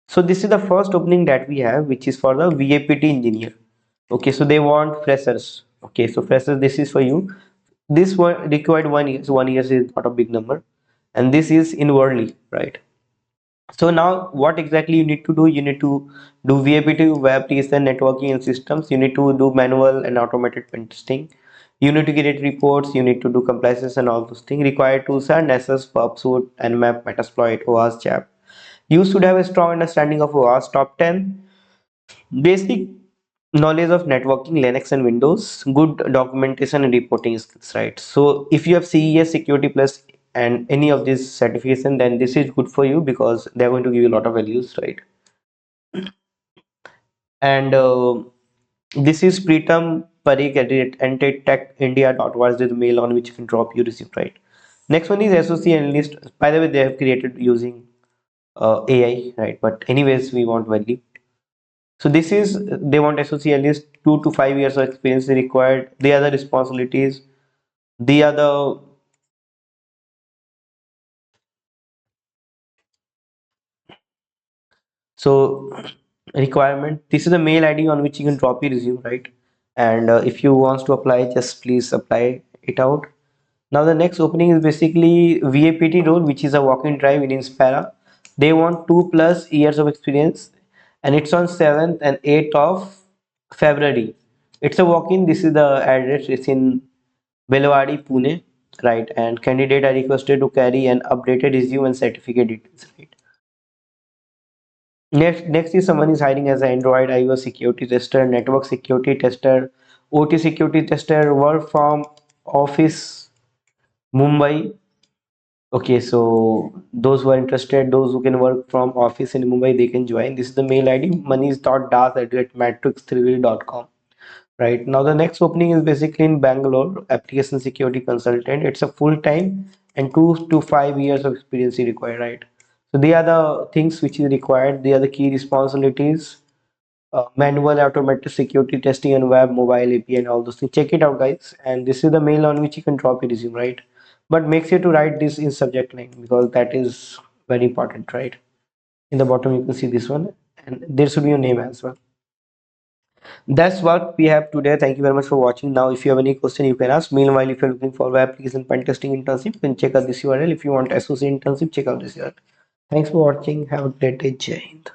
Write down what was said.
So this is the first opening that we have, which is for the VAPT engineer. Okay, so they want freshers. Okay, so freshers, this is for you. This one required 1 year. So 1 year is not a big number, and this is in Worley, right? So now what exactly you need to do? You need to do VAPT, web application networking and systems. You need to do manual and automated pen testing. You need to create reports. You need to do compliances and all those things. Required tools are Nessus, PubSuite, Nmap, Metasploit, OWASP, CHAP. You should have a strong understanding of OWASP top 10, basic knowledge of networking, Linux and Windows, good documentation and reporting skills, right? So if you have CES, Security Plus, and any of these certification, then this is good for you because they're going to give you a lot of values, right? And this is Pritam Parikh at techindia.org is the mail on which you can drop your receipt, right? Next one is SOC Analyst. By the way, they have created using AI, right? But anyways, we want value. So this is, they want SOC at least 2 to 5 years of experience required. They are the responsibilities. They are the, so requirement. This is the mail ID on which you can drop your resume, right? And if you want to apply, just please apply it out. Now the next opening is basically VAPT role, which is a walk-in drive in Inspira. They want 2+ years of experience, and it's on 7th and 8th of February. It's a walk-in. This is the address. It's in Belwadi, Pune, right? And candidate are requested to carry an updated resume and certificate details, right? Next is someone is hiring as an Android iOS security tester, network security tester, OT security tester, work from office, Mumbai. Okay, so those who are interested, those who can work from office in Mumbai, they can join. This is the mail ID, manish.das@matrix3v.com. Right now, the next opening is basically in Bangalore, application security consultant. It's a full time and 2 to 5 years of experience is required, right? So they are the things which is required. They are the key responsibilities. Manual automated security testing on web, mobile API, and all those things. Check it out, guys. And this is the mail on which you can drop your resume, right? But make sure to write this in subject line because that is very important, right? In the bottom, you can see this one, and there should be your name as well. That's what we have today. Thank you very much for watching. Now, if you have any question, you can ask. Meanwhile, if you're looking for web application pen testing internship, you can check out this URL. If you want SOC internship, check out this URL. Thanks for watching. Have a great day. Jai Hind.